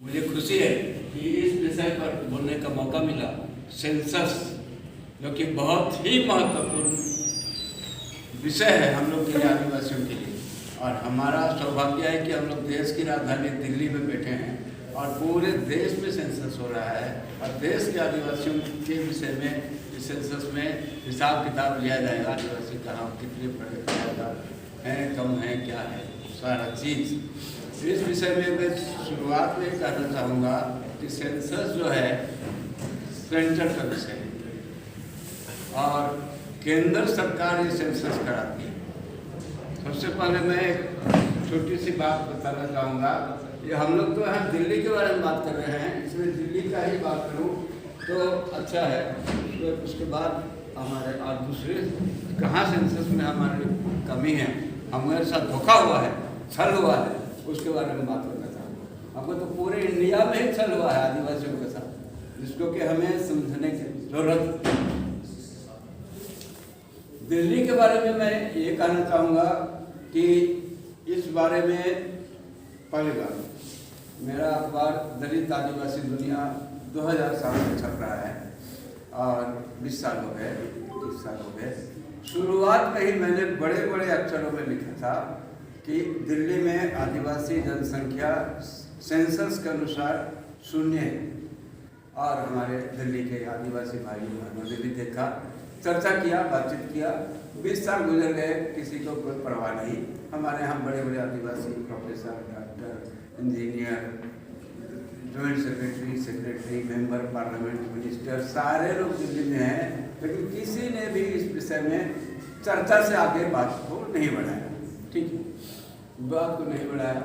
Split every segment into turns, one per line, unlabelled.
मुझे खुशी है कि इस विषय पर बोलने का मौका मिला। सेंसस जो कि बहुत ही महत्वपूर्ण विषय है हम लोग के लिए, आदिवासियों के लिए, और हमारा सौभाग्य है कि हम लोग देश की राजधानी दिल्ली में बैठे हैं और पूरे देश में सेंसस हो रहा है और देश के आदिवासियों के विषय में इस सेंसस में हिसाब किताब लिया जाएगा। आदिवासी कहाँ कितने पढ़े ज़्यादा हैं, कम हैं, क्या है, सारा चीज़। इस विषय में मैं शुरुआत में कहना चाहूँगा कि सेंसस जो है सेंटर का विषय है और केंद्र सरकार ये सेंसस कराती है। सबसे पहले मैं एक छोटी सी बात बताना चाहूँगा। ये हम लोग तो यहाँ दिल्ली के बारे में बात कर रहे हैं, इसमें दिल्ली का ही बात करूँ तो अच्छा है। तो उसके बाद हमारे और दूसरे कहाँ सेंसस में हमारे कमी है, हमारे साथ धोखा हुआ है, छल हुआ है, उसके बारे में बात करना चाहूँगा। हमको तो पूरे इंडिया में ही छल हुआ है आदिवासियों के साथ, जिसको कि हमें समझने की जरूरत। दिल्ली के बारे में मैं ये कहना चाहूँगा कि इस बारे में पहली बार मेरा अखबार दलित आदिवासी दुनिया 2007 में छप रहा है और 20 साल हो गए, 30 साल हो गए। शुरुआत में ही मैंने बड़े बड़े अक्षरों में लिखा था कि दिल्ली में आदिवासी जनसंख्या सेंसस के अनुसार 0 है और हमारे दिल्ली के आदिवासी भाई बहनों ने भी देखा, चर्चा किया, बातचीत किया। 20 साल गुजर गए, किसी को कोई परवाह नहीं। हमारे यहाँ बड़े बड़े आदिवासी professor, doctor, engineer, joint secretary, member parliament, minister, सारे लोग दिल्ली में हैं, लेकिन किसी ने भी इस विषय में चर्चा से आगे बात को नहीं बढ़ाया। ठीक है, बात को नहीं बढ़ाया,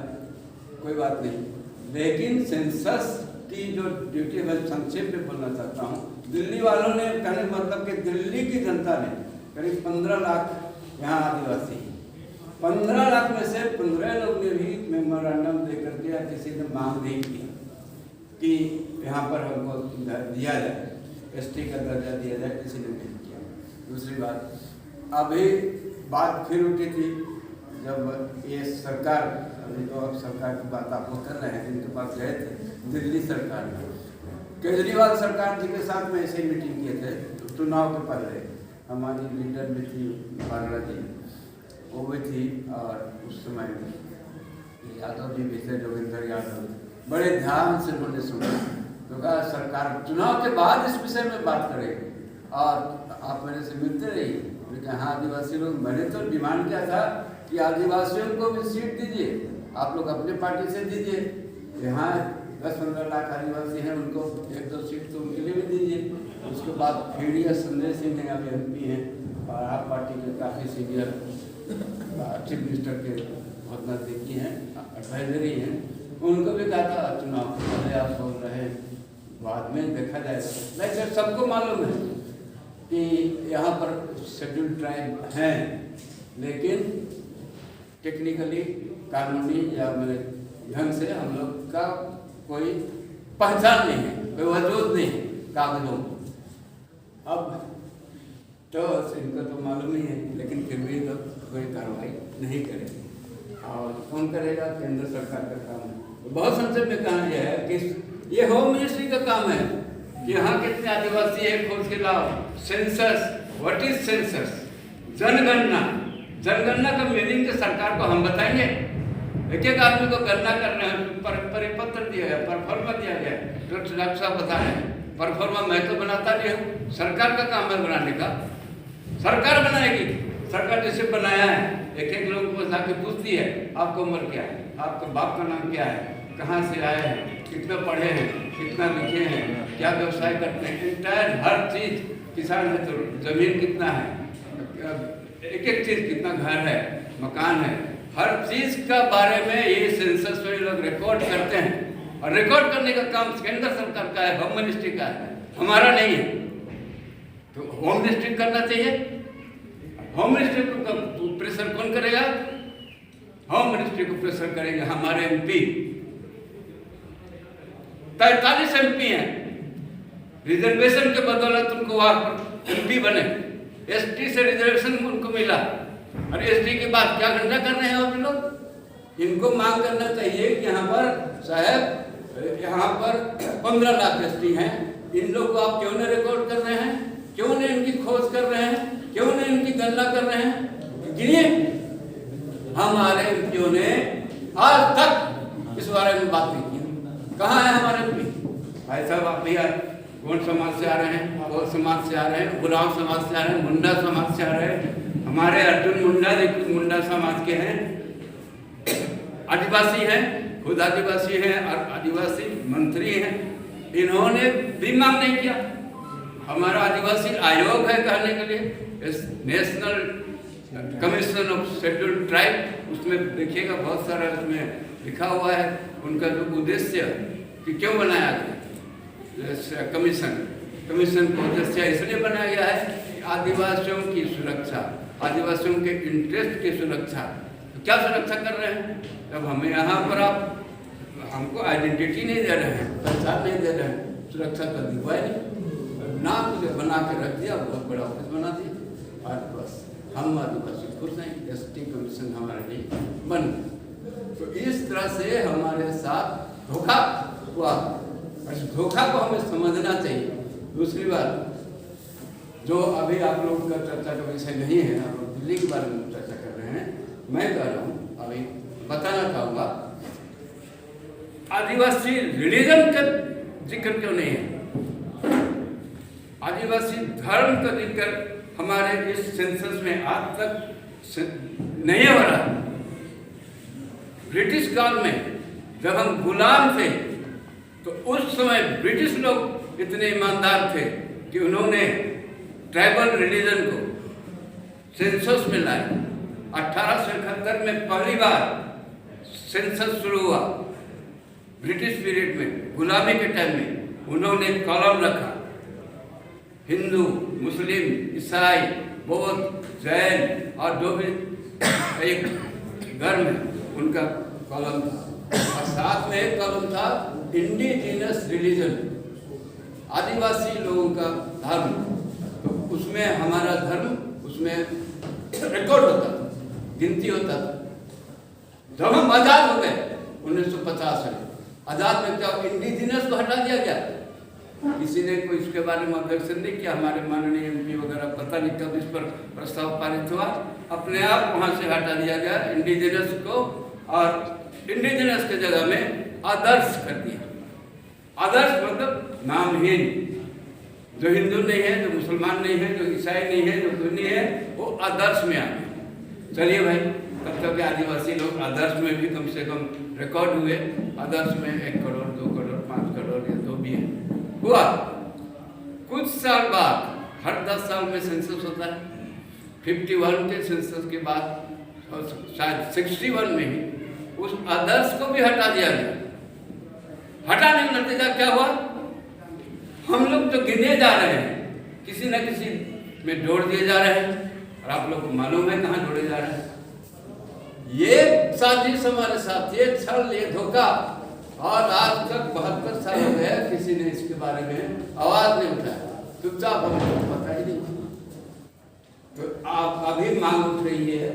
कोई बात नहीं। लेकिन सेंसस की जो ड्यूटी मैं संक्षेप में बोलना चाहता हूँ, दिल्ली वालों ने, कहने मतलब कि दिल्ली की जनता ने करीब 15 लाख यहाँ आदिवासी, 15 लाख में से 15 लोग ने भी मेमोरेंडम दे करके या किसी ने मांग नहीं की कि यहाँ पर हमको दिया जाए, एसटी का दर्जा दिया जाए, किसी ने नहीं किया। दूसरी बात, अभी बात फिर उठी थी जब ये सरकार, अभी तो अब सरकार की बात आप कर रहे हैं, जिनके पास गए थे दिल्ली सरकार में, केजरीवाल सरकार जी के साथ में ऐसे मीटिंग किए थे चुनाव के पहले। हमारी लीडर भी थी बागड़ा जी, वो भी थी, और उस समय यादव जी भी थे, जोगिंदर यादव, बड़े ध्यान से उन्होंने सुना। तो कहा सरकार चुनाव के बाद इस विषय में बात करेगी और आप मेरे से मिलते रहिए। लेकिन हाँ, आदिवासी लोग, मैंने तो डिमांड किया था कि आदिवासियों को भी सीट दीजिए, आप लोग अपने पार्टी से दीजिए। यहाँ 10-15 लाख आदिवासी हैं, उनको 1-2 सीट तो उनके लिए भी दीजिए। उसके बाद खेड़िया संजय सिंह हैं, अभी MP हैं और आप पार्टी के काफ़ी सीनियर चीफ मिनिस्टर के बहुत नज़दीकी हैं, एडवाइजरी हैं, उनको भी कहा था चुनाव पहले आप बोल रहे हैं, बाद में देखा जाएगा। लेकिन सबको मालूम है कि यहाँ पर शेड्यूल्ड ट्राइब हैं, लेकिन टेक्निकली, कानूनी या मेरे ढंग से हम लोग का कोई पहचान नहीं है, कोई वजूद नहीं है कागजों में। अब तो इनको तो मालूम ही है, लेकिन फिर भी तो कोई कार्रवाई नहीं करेगी। और कौन करेगा? केंद्र सरकार का काम है। बहुत संक्षेप में कहा यह है कि ये होम मिनिस्ट्री का काम है कि यहाँ कितने आदिवासी है खोज के लाओ। Census, what is census? जनगणना। जनगणना का मीनिंग तो सरकार को हम बताएंगे। एक एक आदमी को गणना कर रहे हैं, परिपत्र दिया गया, परफॉर्मा दिया गया, डॉक्टर साहब बता रहे हैं। परफॉर्मा मैं तो बनाता नहीं हूँ, सरकार का काम है बनाने का, सरकार बनाएगी। सरकार जैसे बनाया है, एक एक लोगों को जाके पूछती है आपको उम्र क्या है, आपका बाप का नाम क्या है, कहाँ से आए हैं, कितना पढ़े हैं, कितना लिखे हैं, क्या व्यवसाय करते हैं, इंटायर हर चीज़। किसान है तो जमीन कितना है, एक एक चीज़, कितना घर है, मकान है, हर चीज़ का बारे में ये सेंसस में लोग रिकॉर्ड करते हैं। और रिकॉर्ड करने का काम केंद्र सरकार का है, होम मिनिस्ट्री का है, हमारा नहीं है। तो होम मिनिस्ट्री करना चाहिए। होम मिनिस्ट्री को प्रेशर कौन करेगा? होम मिनिस्ट्री को प्रेशर करेंगे हमारे MP। 43 MP हैं, रिजर्वेशन के बदौलत उनको वहाँ पर MP बने, ST से रिजर्वेशन उनको मिला। और ST के बाद क्या गणना कर रहे हैं आप लोग? इनको मांग करना चाहिए कि यहाँ पर साहब पर 15 लाख एसटी हैं, इन लोग को आप क्यों नहीं रिकॉर्ड कर रहे हैं? क्यों नहीं इनकी खोज कर रहे हैं? क्यों नहीं इनकी गणना कर रहे हैं? गिनिए। हमारे एमपीओ ने आज तक इस बारे में बात नहीं की। कहाँ है हमारे एमपी? भाई साहब आप भी आए, कौन समाज से आ रहे हैं? कौन समाज से आ रहे हैं? गुलाम समाज से आ रहे हैं, मुंडा समाज से आ रहे हैं। हमारे अर्जुन मुंडा मुंडा समाज के हैं, आदिवासी हैं, खुद आदिवासी हैं और आदिवासी मंत्री हैं। इन्होंने भी मांग नहीं किया। हमारा आदिवासी आयोग है कहने के लिए, national commission of scheduled tribe, उसमें देखिएगा बहुत सारा उसमें लिखा हुआ है उनका जो उद्देश्य कि क्यों बनाया गया कमीशन को उद्देश्य इसलिए बनाया गया है कि आदिवासियों की सुरक्षा, आदिवासियों के इंटरेस्ट की सुरक्षा। तो क्या सुरक्षा कर रहे हैं? जब हमें यहाँ पर आप हमको आइडेंटिटी नहीं दे रहे हैं, पहचान नहीं दे रहे हैं, सुरक्षा कर दी हुआ नहीं, नाम मुझे बना के रख दिया, बहुत बड़ा ऑफिस बना दिया और बस हम आदिवासी खुश हैं, एसटी कमीशन हमारे लिए बन। तो इस तरह से हमारे साथ धोखा हुआ। इस धोखा को हमें समझना चाहिए। दूसरी बात, जो अभी आप लोग का चर्चा का विषय नहीं है, आप लोग दिल्ली के बारे में चर्चा कर रहे हैं, मैं कह रहा हूँ अभी बताना चाहूँगा आदिवासी रिलीजन का जिक्र क्यों नहीं है? आदिवासी धर्म का जिक्र हमारे इस सेंसस में आज तक नहीं हो रहा। ब्रिटिश काल में जब हम गुलाम थे तो उस समय ब्रिटिश लोग इतने ईमानदार थे कि उन्होंने ट्राइबल रिलीजन को सेंसस में लाए। 1871 में पहली बार सेंसस शुरू हुआ। ब्रिटिश पीरियड में, गुलामी के टाइम में उन्होंने कॉलम रखा, हिंदू, मुस्लिम, ईसाई, बौद्ध, जैन और जो भी एक धर्म है उनका कॉलम था। और साथ में एक कॉलम था इंडिजिनस रिलीजन, आदिवासी लोगों का धर्म। तो उसमें हमारा धर्म उसमें रिकॉर्ड होता था, गिनती होता था। जब हम आजाद हो गए 1950 में, आजाद में क्या इंडिजिनस को हटा दिया गया? किसी ने कोई इसके बारे में ऑब्जेक्शन नहीं किया। हमारे माननीय एमपी वगैरह पता नहीं कब इस पर प्रस्ताव पारित हुआ, अपने आप वहाँ से हटा दिया गया इंडिजिनस को और इंडिजिनस के जगह में आदर्श कर दिया। आदर्श मतलब नामहीन, जो हिंदू नहीं है, जो मुसलमान नहीं है, जो ईसाई नहीं है, जो कोई नहीं है, वो आदर्श में आ गए। चलिए भाई, तब तक आदिवासी लोग आदर्श में भी कम से कम रिकॉर्ड हुए। आदर्श में 1 करोड़, 2 करोड़, 5 करोड़ या जो भी है हुआ। कुछ साल बाद, हर 10 साल में सेंसस होता है। 51 के सेंसस के बाद और शायद 61 में ही उस आदर्श को भी हटा दिया गया। हटाने का नतीजा क्या हुआ? हम लोग जो गिने जा रहे हैं किसी न किसी में जोड़ दिए जा रहे हैं, और आप लोग को मालूम है कहाँ जोड़े जा रहे हैं। ये साजिश हमारे साथ, ये छल, ये धोखा, और आज तक 72 साल हो गए किसी ने इसके बारे में आवाज नहीं उठाया। चुपचाप हमको पता ही नहीं। तो आप अभी मांग उठ रही है,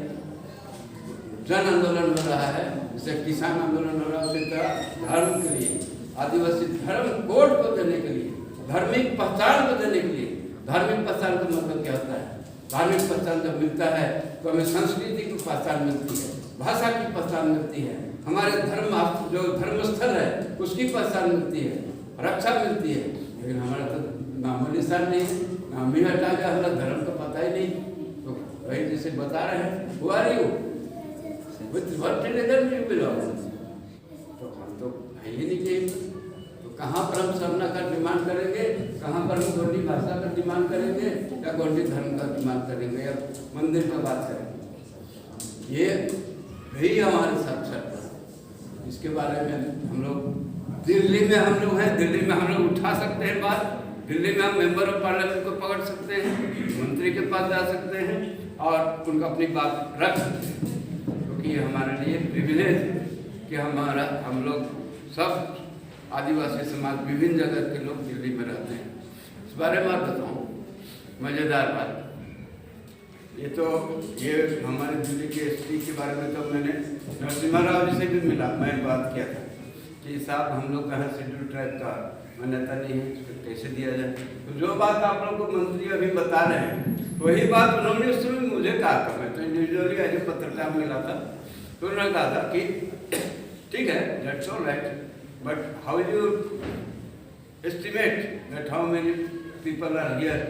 जन आंदोलन हो रहा है, जैसे किसान आंदोलन हो रहा है, उसी तरह धर्म के लिए, आदिवासी धर्म कोड को देने के लिए, धार्मिक पहचान को देने के लिए। धार्मिक पहचान का मतलब क्या होता है? धार्मिक पहचान जब मिलता है तो हमें संस्कृति की पहचान मिलती है, भाषा की पहचान मिलती है, हमारे धर्म जो धर्मस्थल है उसकी पहचान मिलती है, रक्षा मिलती है। लेकिन हमारा तो नामो निशान नहीं है, नाम ही हटा गया, हमारा धर्म का पता ही नहीं। तो वही जैसे बता रहे हैं, हुआ रही हो तो हम तो है ही नहीं चाहिए। तो कहाँ पर हम सरना का डिमांड करेंगे, कहाँ पर हम गोंडी भाषा का डिमांड करेंगे, या गोंडी धर्म का डिमांड करेंगे, या मंदिर का बात करेंगे? ये भी हमारे साथ चल रहा है। इसके बारे में हम लोग दिल्ली में हम लोग हैं, दिल्ली में हम लोग उठा सकते हैं बात। दिल्ली में हम मेंबर ऑफ पार्लियामेंट को पकड़ सकते हैं, मंत्री के पास जा सकते हैं और उनका अपनी बात रख सकते हैं, क्योंकि ये हमारे लिए प्रिविलेज है कि हम लोग सब आदिवासी समाज विभिन्न जगह के लोग दिल्ली में रहते हैं। इस बारे में आप बताऊँ मज़ेदार बात, ये हमारे दिल्ली के एसपी के बारे में तो मैंने नरसिम्हा राव जी से भी मिला, मैं बात किया था कि साहब हम लोग का शेड्यूल ट्राइब का मान्यता नहीं है, तो कैसे दिया जाए। तो जो बात आप लोग को मंत्री अभी बता रहे हैं वही बात उन्होंने उस समय मुझे कहा था। मैं तो इंडिविजुअली एज ए पत्रकार मिला था, तो उन्होंने कहा था कि ठीक है, that's all right, but how you estimate that how many people are here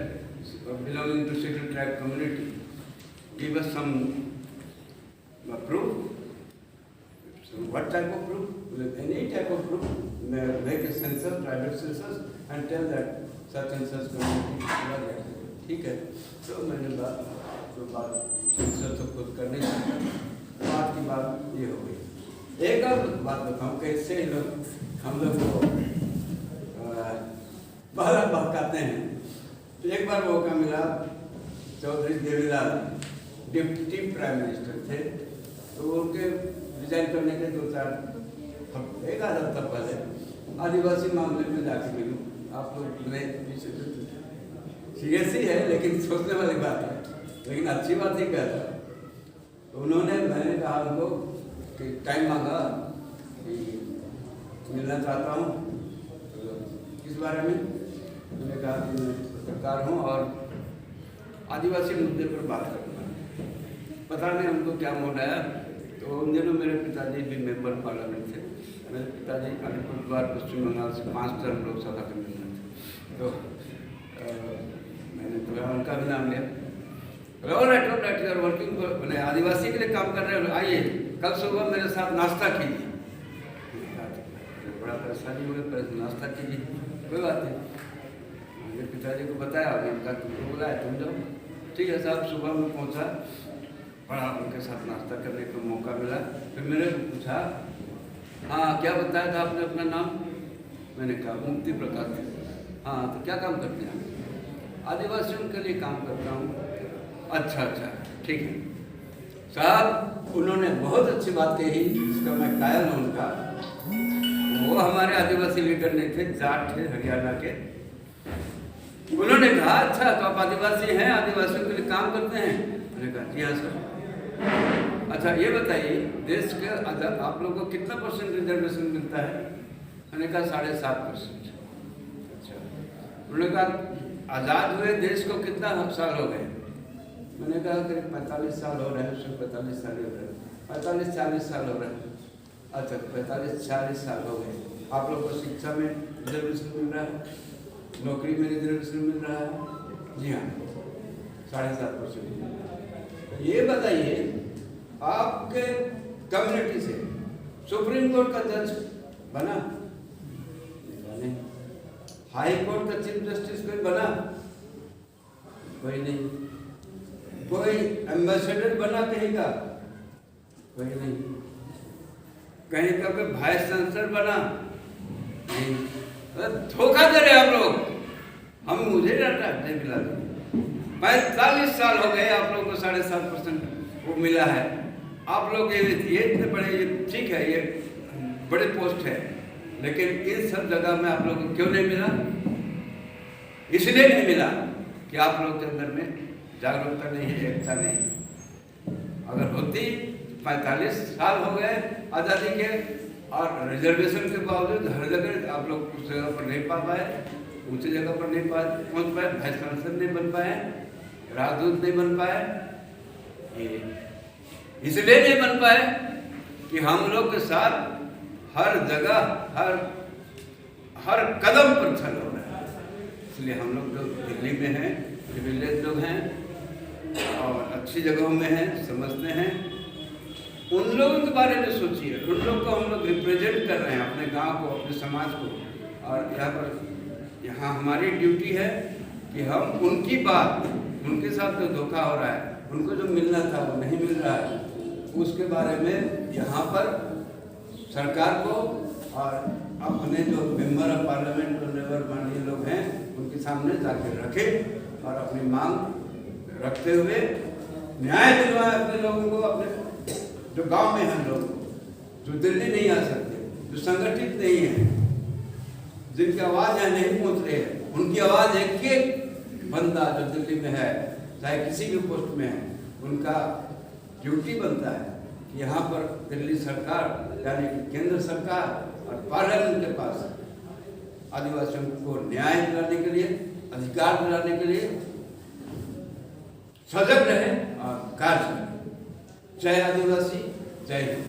belonging to schedule tribe community, give us some proof. So what type of proof? Any type of proof. Make a census, private census, and tell that such and such community. ठीक है, तो मैंने बात census तो खुद करने बात की बात ये हो गई। एक और बात बताऊँ, कैसे हम लोग को बहकाते हैं। तो एक बार मौका मिला, Chaudhary Devilal deputy prime minister थे, तो उनके रिजाइन करने के 2-4 एक आध हफ्ता पहले आदिवासी मामले में जाके मिलूँ। आप लोग सीरियस ही है, लेकिन सोचने वाली बात है, लेकिन अच्छी बात ही कहता। तो उन्होंने, मैंने कहा उनको कि टाइम मांगा कि मिलना चाहता हूँ, तो किस बारे में? मैंने कहा कि मैं पत्रकार हूँ और आदिवासी मुद्दे पर बात करूँगा। पता नहीं उनको क्या मूड आया। तो उन दिनों मेरे पिताजी भी मेंबर पार्लियामेंट थे। मेरे पिताजी अलीपुरद्वार पश्चिम बंगाल से 5 टर्म लोकसभा के मेंबर थे। तो मैंने तो उनका भी नाम लिया। ऑलराइट यू आर वर्किंग, मैंने आदिवासी के लिए काम कर रहे हो, आइए कल सुबह मेरे साथ नाश्ता कीजिए। बड़ा परेशानी हो गई, नाश्ता कीजिए, कोई बात नहीं। मेरे पिताजी को बताया, उनका तुमको बुलाया, तुम जाओ। ठीक है साहब, सुबह में पहुँचा, बड़ा उनके साथ नाश्ता करने का मौका मिला। फिर मैंने पूछा, हाँ क्या बताया था आपने अपना नाम? मैंने कहा मुक्ति प्रकाश। हाँ, तो क्या काम करते हैं? आदिवासियों के लिए काम करता हूँ। अच्छा, ठीक है साहब। उन्होंने बहुत अच्छी बात कही, जिसका मैं कायल हूँ उनका। वो हमारे आदिवासी लीडर नहीं थे, जाट थे हरियाणा के। उन्होंने कहा, अच्छा तो आप आदिवासी हैं, आदिवासियों के लिए काम करते हैं? मैंने कहा जी हाँ सर। अच्छा ये बताइए, देश के आप लोगों को कितना % रिजर्वेशन मिलता है? मैंने कहा 7.5%। अच्छा, उन्होंने कहा आज़ाद हुए देश को कितना साल हो गए? मैंने कहा करीब 45 साल हो रहे हैं। 45 साल हो रहे हैं, 45-40 साल हो रहे हैं। अच्छा, 45-40 साल हो गए। आप लोग को शिक्षा में रिजर्वेशन मिल रहा है, नौकरी में रिजर्वेशन मिल रहा है? जी हाँ, 7.5%। ये बताइए, आपके कम्युनिटी से सुप्रीम कोर्ट का जज बना? नहीं। हाई कोर्ट का चीफ जस्टिस कोई बना? कोई नहीं। कोई एम्बेसडर बना कहीं का? कोई नहीं। कहीं का कोई वाइस चांसलर बना? नहीं। धोखा दे रहे आप लोग। हम मुझे डाटा नहीं मिला। 45 साल हो गए, आप लोगों को 7.5% वो मिला है। आप लोग ये इतने बड़े, ये ठीक है, ये बड़े पोस्ट है, लेकिन इन सब जगह में आप लोगों को क्यों नहीं मिला? इसलिए नहीं मिला कि आप लोग के अंदर में जागरूकता नहीं है, एकता नहीं। अगर होती, 45 साल हो गए आज़ादी के, और रिजर्वेशन के बावजूद हर जगह आप लोग उस जगह पर नहीं पा पाए, ऊंची जगह पर नहीं पहुंच पाए, वाइस चांसलर नहीं बन पाए, राजदूत नहीं बन पाए। इसलिए नहीं बन पाए कि हम लोग के साथ हर जगह हर कदम पर छल हो रहा है। इसलिए हम लोग जो दिल्ली में हैं, प्रिविलेज लोग हैं और अच्छी जगहों में हैं, समझते हैं, उन लोगों के बारे में सोचिए। उन लोग को हम लोग रिप्रेजेंट कर रहे हैं, अपने गांव को, अपने समाज को। और यहाँ हमारी ड्यूटी है कि हम उनकी बात, उनके साथ जो धोखा हो रहा है, उनको जो मिलना था वो नहीं मिल रहा है, उसके बारे में यहाँ पर सरकार को और अपने जो मेंबर ऑफ पार्लियामेंट और लेबर माननीय लोग हैं उनके सामने जाके रखें और अपनी मांग रखते हुए न्याय दिलवाएं अपने लोगों को, अपने जो गांव में हैं लोग, जो दिल्ली नहीं आ सकते, जो संगठित नहीं है, जिनकी आवाज़ यहाँ नहीं पहुँच रही है, उनकी आवाज़ एक बंदा जो दिल्ली में है, चाहे किसी भी पोस्ट में है, उनका ड्यूटी बनता है कि यहाँ पर दिल्ली सरकार यानी कि केंद्र सरकार और पार्लियामेंट के पास आदिवासियों को न्याय दिलाने के लिए, अधिकार दिलाने के लिए सजग रहे और कार्य करें। जय आदिवासी, जय हिंद।